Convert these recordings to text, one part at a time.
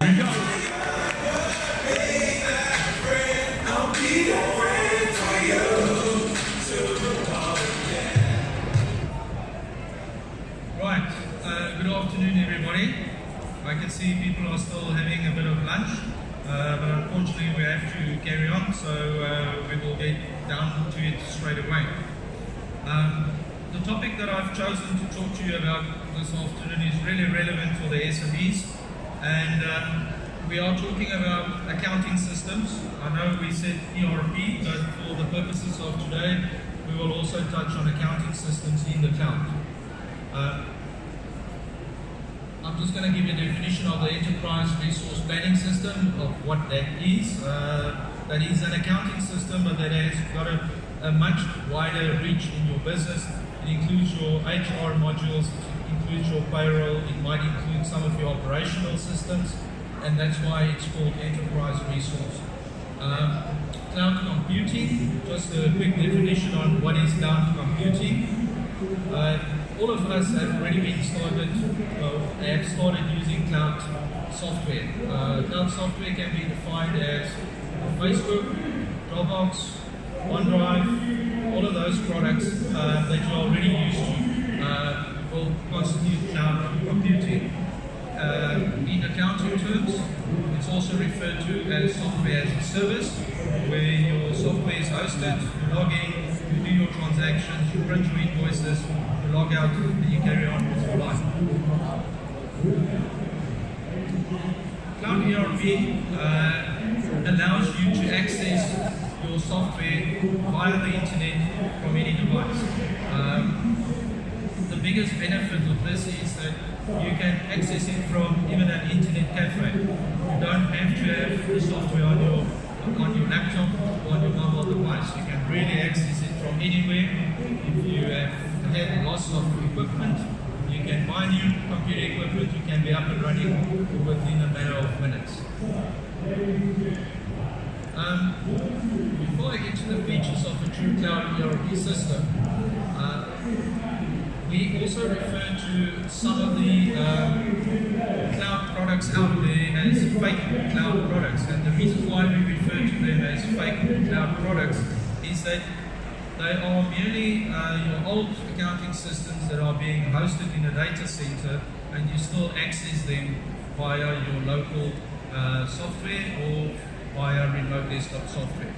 Right, good afternoon everybody. I can see people are still having a bit of lunch, but unfortunately we have to carry on, so we will get down to it straight away. The topic that I've chosen to talk to you about this afternoon is really relevant for the SMEs, and we are talking about accounting systems. I know we said ERP, but for the purposes of today, we will also touch on accounting systems in the cloud. I'm just going to give you a definition of the enterprise resource planning system, of what that is. That is an accounting system, but that has got a much wider reach in your business. It includes your HR modules, it includes your payroll, it might include some of your operational systems, and that's why it's called enterprise resource. Cloud computing, just a quick definition on what is cloud computing. All of us have already been have started using cloud software. Cloud software can be defined as Facebook, Dropbox, OneDrive, all of those products that you're already used to will constitute cloud computing. In accounting terms, it's also referred to as software as a service, where your software is hosted, you log in, you do your transactions, you print your invoices, you log out, and you carry on with your life. Cloud ERP allows you to access your software via the internet from any device. The biggest benefit of this is that you can access it from even an internet cafe. You don't have to have the software on your laptop or on your mobile device. You can really access it from anywhere. If you have had loss of equipment, you can buy new computer equipment, you can be up and running within a matter of minutes. Before I get to the features of a true cloud ERP system, we also refer to some of the cloud products out there as fake cloud products, and the reason why we refer to them as fake cloud products is that they are merely your old accounting systems that are being hosted in a data center, and you still access them via your local software or via remote desktop software.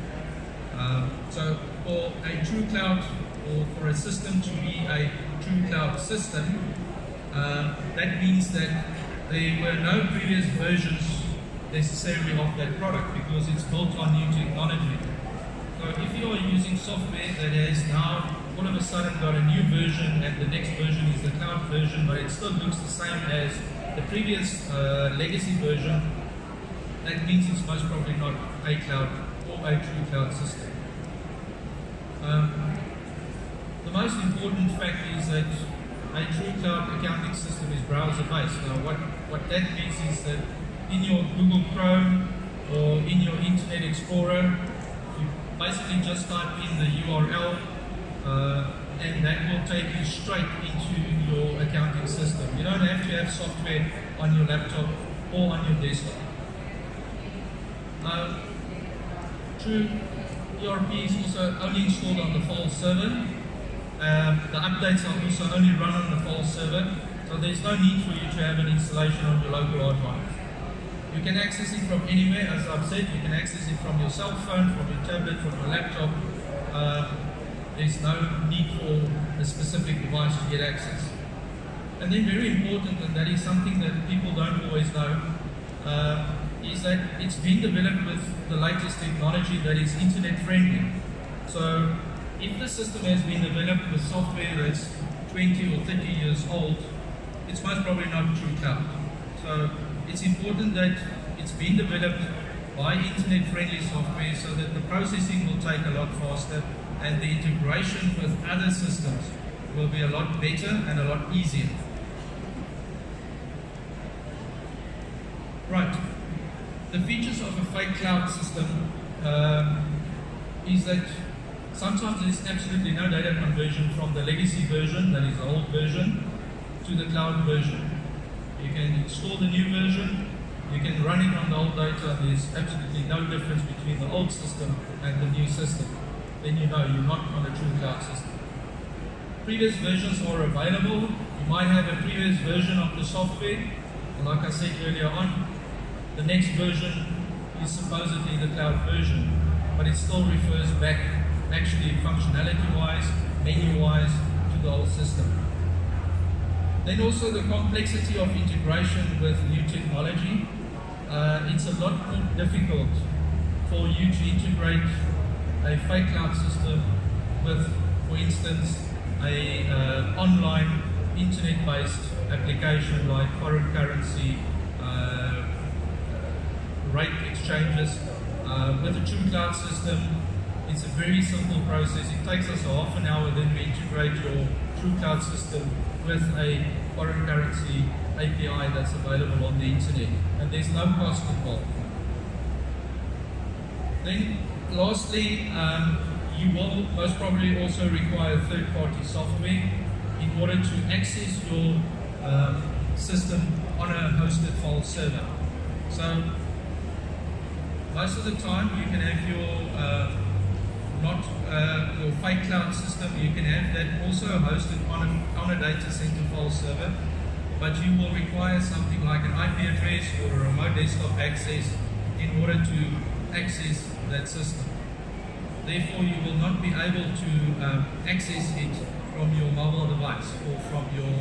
So for a true cloud, or for a system to be a true cloud system, that means that there were no previous versions necessarily of that product, because it's built on new technology. So if you are using software that has now all of a sudden got a new version, and the next version is the cloud version, but it still looks the same as the previous legacy version, that means it's most probably not a cloud or a true cloud system. The most important fact is that a true cloud accounting system is browser-based. Now, what that means is that in your Google Chrome or in your Internet Explorer, you basically just type in the URL, and that will take you straight into your accounting system. You don't have to have software on your laptop or on your desktop. True ERP is also only installed on the file server. The updates are also only run on the file server, so there's no need for you to have an installation on your local hard drive. You can access it from anywhere, as I've said. You can access it from your cell phone, from your tablet, from your laptop. There's no need for a specific device to get access. And then very important, and that is something that people don't always know, is that it's been developed with the latest technology that is internet friendly. So if the system has been developed with software that's 20 or 30 years old, it's most probably not true cloud. So it's important that it's been developed by internet friendly software so that the processing will take a lot faster and the integration with other systems will be a lot better and a lot easier. Right. The features of a fake cloud system is that sometimes there's absolutely no data conversion from the legacy version, that is the old version, to the cloud version. You can install the new version, you can run it on the old data, there's absolutely no difference between the old system and the new system. Then you know you're not on a true cloud system. Previous versions are available. You might have a previous version of the software, and like I said earlier on, the next version is supposedly the cloud version, but it still refers back, actually functionality-wise, menu-wise, to the old system. Then also the complexity of integration with new technology. It's a lot more difficult for you to integrate a fake cloud system with, for instance, a online internet-based application like foreign currency, rate exchanges. With a true cloud system, it's a very simple process. It takes us half an hour, then we integrate your true cloud system with a foreign currency API that's available on the internet, and there's no cost involved. Then lastly, you will most probably also require third-party software in order to access your system on a hosted file server. So most of the time you can have your your fake cloud system, you can have that also hosted on a data center file server, but you will require something like an IP address or a remote desktop access in order to access that system. Therefore, you will not be able to access it from your mobile device or from your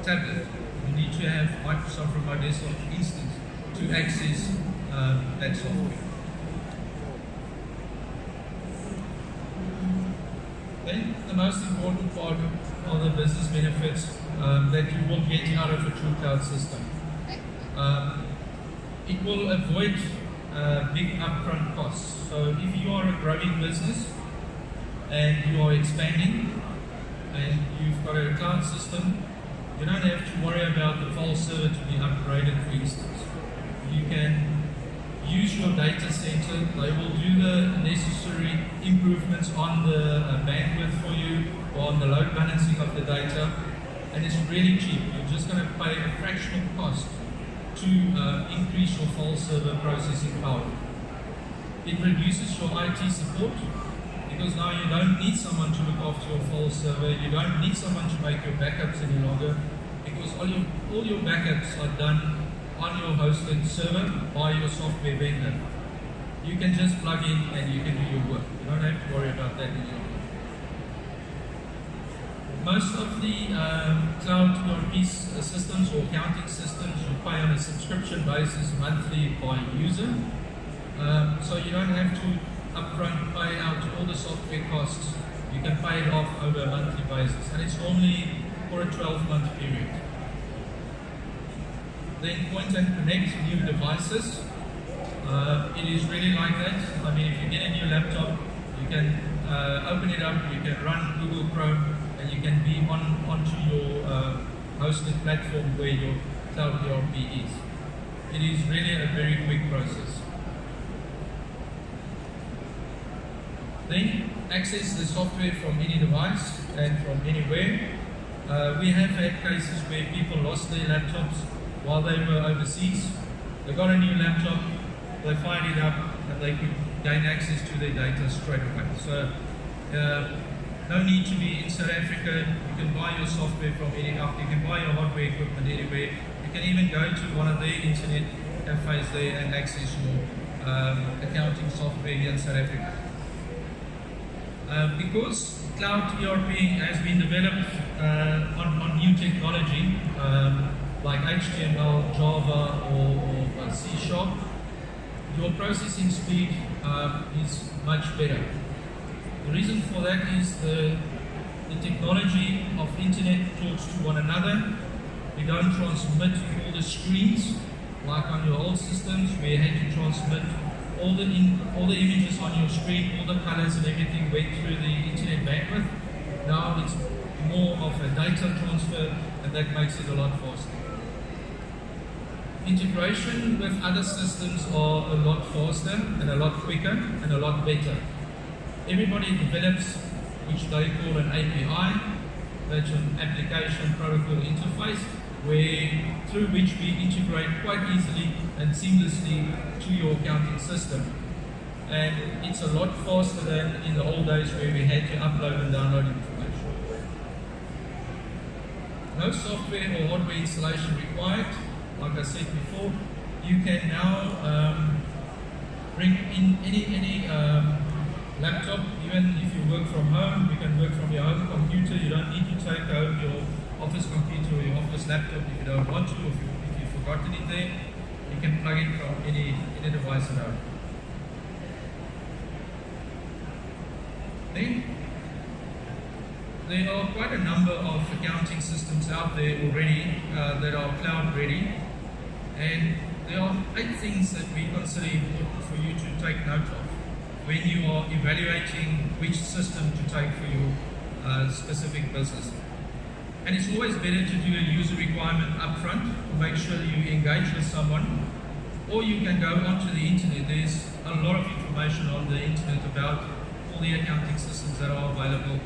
tablet. You need to have Microsoft Remote Desktop instance to access that software. Then the most important part of the business benefits that you will get out of a true cloud system. It will avoid big upfront costs. So if you are a growing business and you are expanding and you've got a cloud system, you don't have to worry about the file server to be upgraded, for instance. You can use your data center. They will do the necessary improvements on the bandwidth for you or on the load balancing of the data, and it's really cheap. You're just going to pay a fractional cost to increase your file server processing power. It reduces your IT support because now you don't need someone to look after your file server. You don't need someone to make your backups any longer because all your backups are done on your hosted server by your software vendor. You can just plug in and you can do your work. You don't have to worry about that anymore. Most of the cloud ERP systems or accounting systems you pay on a subscription basis monthly by user. So you don't have to upfront pay out all the software costs. You can pay it off over a monthly basis, and it's only for a 12-month period. Then point and connect new devices. It is really like that. I mean, if you get a new laptop, you can open it up, you can run Google Chrome, and you can be onto your hosted platform where your cloud ERP is. It is really a very quick process. Then access the software from any device and from anywhere. We have had cases where people lost their laptops while they were overseas. They got a new laptop, they fired it up, and they could gain access to their data straight away. So no need to be in South Africa. You can buy your software from anywhere. You can buy your hardware equipment anywhere. You can even go to one of their internet cafes there and access your accounting software here in South Africa. Because cloud ERP has been developed on new technology, like HTML, Java, or C#, your processing speed is much better. The reason for that is the technology of internet talks to one another. We don't transmit all the screens like on your old systems where you had to transmit all the images on your screen, all the colors and everything went through the internet bandwidth. Now it's more of a data transfer, and that makes it a lot faster. Integration with other systems are a lot faster and a lot quicker and a lot better. Everybody develops which they call an API, that's an application protocol interface, through which we integrate quite easily and seamlessly to your accounting system. And it's a lot faster than in the old days where we had to upload and download information. No software or hardware installation required. Like I said before, you can now bring in any laptop. Even if you work from home, you can work from your home computer. You don't need to take home your office computer or your office laptop if you don't want to, or if you've forgotten it there. You can plug it from any device at home. Then, there are quite a number of accounting systems out there already that are cloud ready, and there are 8 things that we consider important for you to take note of when you are evaluating which system to take for your specific business. And it's always better to do a user requirement up front to make sure you engage with someone, or you can go onto the internet. There's a lot of information on the internet about all the accounting systems that are available.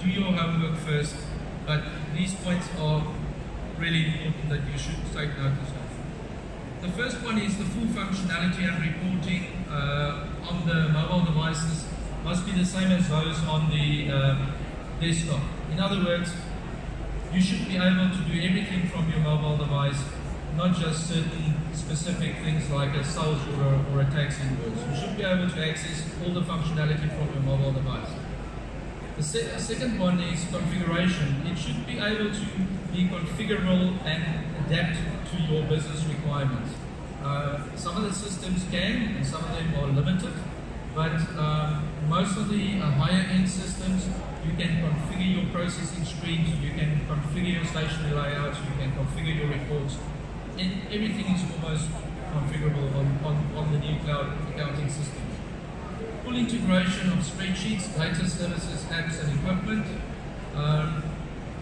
Do your homework first, but these points are really important that you should take notice of. The first one is the full functionality and reporting on the mobile devices must be the same as those on the desktop. In other words, you should be able to do everything from your mobile device, not just certain specific things like a sales order or a tax invoice. You should be able to access all the functionality from your mobile device. The second one is configuration. It should be able to be configurable and adapt to your business requirements. Some of the systems can, and some of them are limited, but most of the higher end systems, you can configure your processing screens, you can configure your stationery layouts, you can configure your reports, and everything is almost configurable on the new cloud accounting systems. Full integration of spreadsheets, data services, apps and equipment.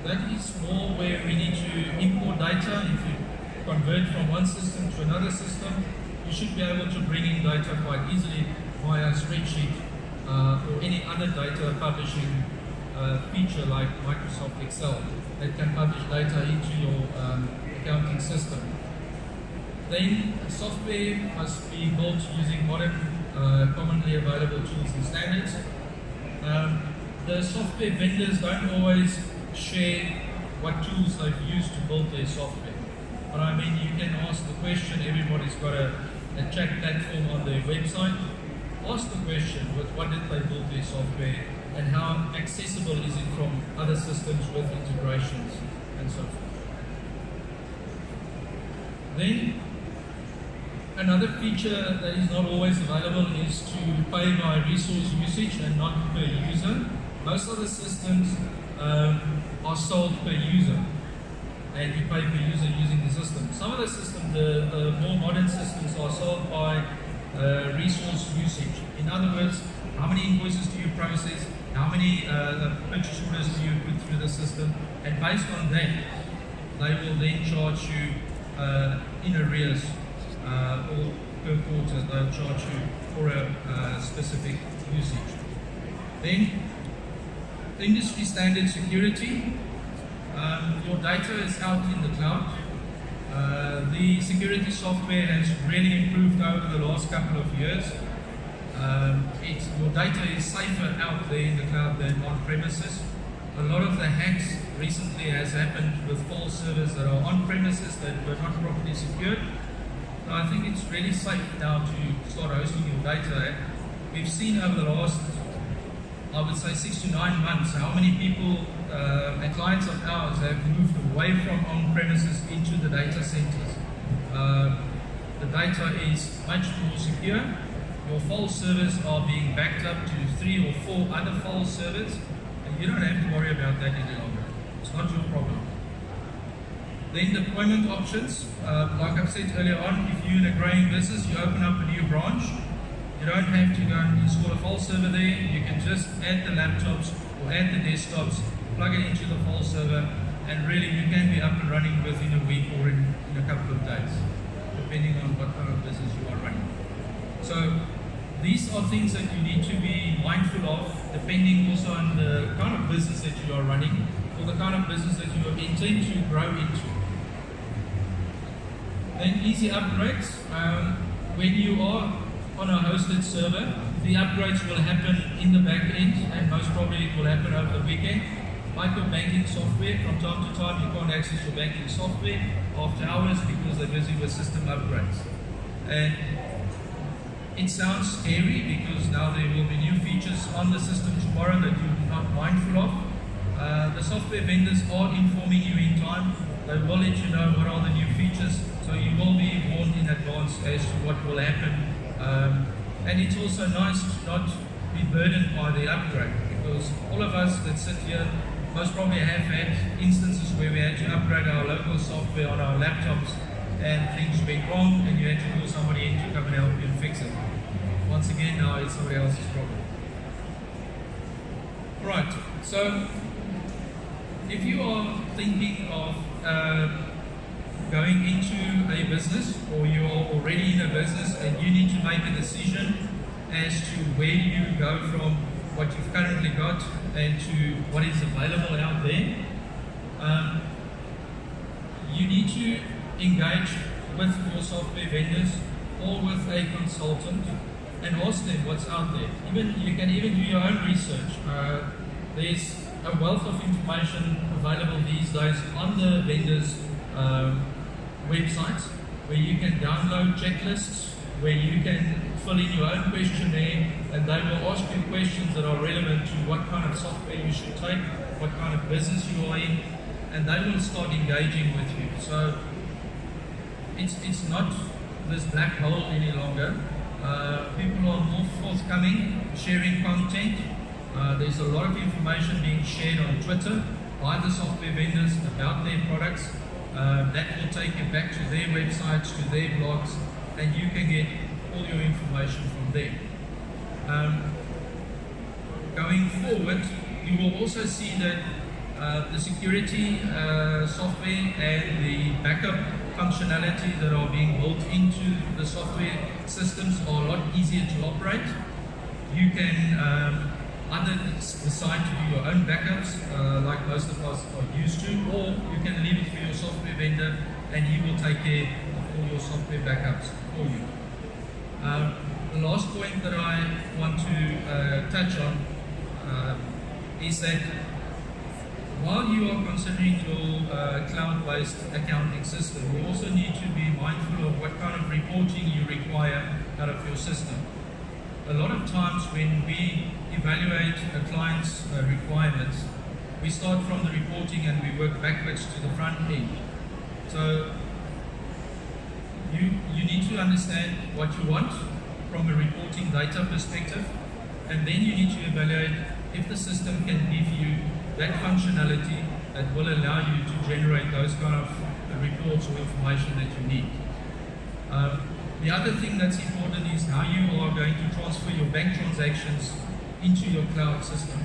That is more where we need to import data. If you convert from one system to another system, you should be able to bring in data quite easily via a spreadsheet or any other data publishing feature like Microsoft Excel that can publish data into your accounting system. Then software must be built using modern commonly available tools and standards. The software vendors don't always share what tools they've used to build their software. But I mean, you can ask the question, everybody's got a chat platform on their website. Ask the question with what did they build their software and how accessible is it from other systems with integrations and so forth. Then, another feature that is not always available is to pay by resource usage and not per user. Most of the systems are sold per user, and you pay per user using the system. Some of the systems, the more modern systems, are sold by resource usage. In other words, how many invoices do you process, how many purchase orders do you put through the system, and based on that, they will then charge you in arrears. Or per quarter, they'll charge you for a specific usage. Then, industry standard security. Your data is out in the cloud. The security software has really improved over the last couple of years. Your data is safer out there in the cloud than on premises. A lot of the hacks recently has happened with file servers that are on premises that were not properly secured. So I think it's really safe now to start hosting your data. We've seen over the last, I would say 6 to 9 months, how many people and clients of ours have moved away from on-premises into the data centers. The data is much more secure. Your file servers are being backed up to 3 or 4 other file servers, and you don't have to worry about that any longer. It's not your problem. Then deployment options, like I've said earlier on, if you're in a growing business, you open up a new branch, you don't have to go and install a file server there, you can just add the laptops or add the desktops, plug it into the file server, and really you can be up and running within a week or in a couple of days, depending on what kind of business you are running. So these are things that you need to be mindful of, depending also on the kind of business that you are running, or the kind of business that you intend to grow into. Then easy upgrades. When you are on a hosted server, the upgrades will happen in the back end, and most probably it will happen over the weekend. Like your banking software, from time to time you can't access your banking software after hours because they're busy with system upgrades. And it sounds scary because now there will be new features on the system tomorrow that you're not mindful of. The software vendors are informing you in time. They will let you know what are the new features, so you will be warned in advance as to what will happen. And it's also nice to not be burdened by the upgrade, because all of us that sit here most probably have had instances where we had to upgrade our local software on our laptops and things went wrong and you had to call somebody in to come and help you and fix it. Once again, now it's somebody else's problem. Right, so if you are thinking of going into a business, or you are already in a business and you need to make a decision as to where you go from what you've currently got and to what is available out there, you need to engage with your software vendors or with a consultant and ask them what's out there. You can even do your own research. There's a wealth of information available these days on the vendors' websites, where you can download checklists, where you can fill in your own questionnaire, and they will ask you questions that are relevant to what kind of software you should take, what kind of business you are in, and they will start engaging with you. So it's not this black hole any longer. People are more forthcoming, sharing content. There's a lot of information being shared on Twitter by the software vendors about their products. That will take you back to their websites, to their blogs, and you can get all your information from there. Going forward, you will also see that the security software and the backup functionality that are being built into the software systems are a lot easier to operate. You can either decide to do your own backups, like most of us are used to, or you can leave it for your software vendor and he will take care of all your software backups for you. The last point that I want to touch on is that while you are considering your cloud-based accounting system, you also need to be mindful of what kind of reporting you require out of your system. A lot of times when we evaluate a client's requirements, we start from the reporting and we work backwards to the front end. So you need to understand what you want from a reporting data perspective, and then you need to evaluate if the system can give you that functionality that will allow you to generate those kind of reports or information that you need. The other thing that's important is how you are going to transfer your bank transactions into your cloud system.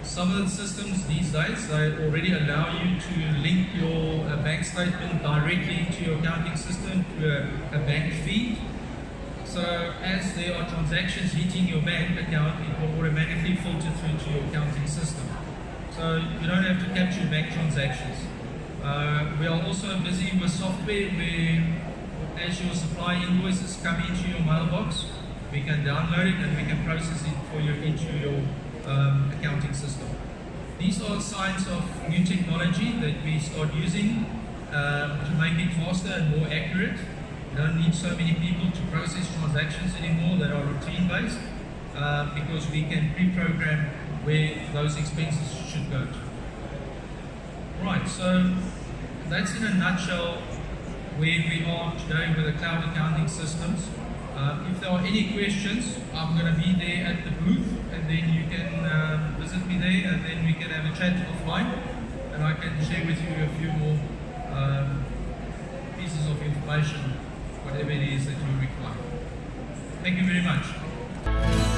Some of the systems these days, they already allow you to link your bank statement directly to your accounting system through a bank feed. So as there are transactions hitting your bank account, it will automatically filter through to your accounting system. So you don't have to capture bank transactions. We are also busy with software where as your supply invoices come into your mailbox, we can download it and we can process it for you into your accounting system. These are signs of new technology that we start using to make it faster and more accurate. We don't need so many people to process transactions anymore that are routine based because we can pre-program where those expenses should go to. Right, so that's in a nutshell where we are today with the cloud accounting systems. If there are any questions, I'm going to be there at the booth, and then you can visit me there, and then we can have a chat offline, and I can share with you a few more pieces of information, whatever it is that you require. Thank you very much.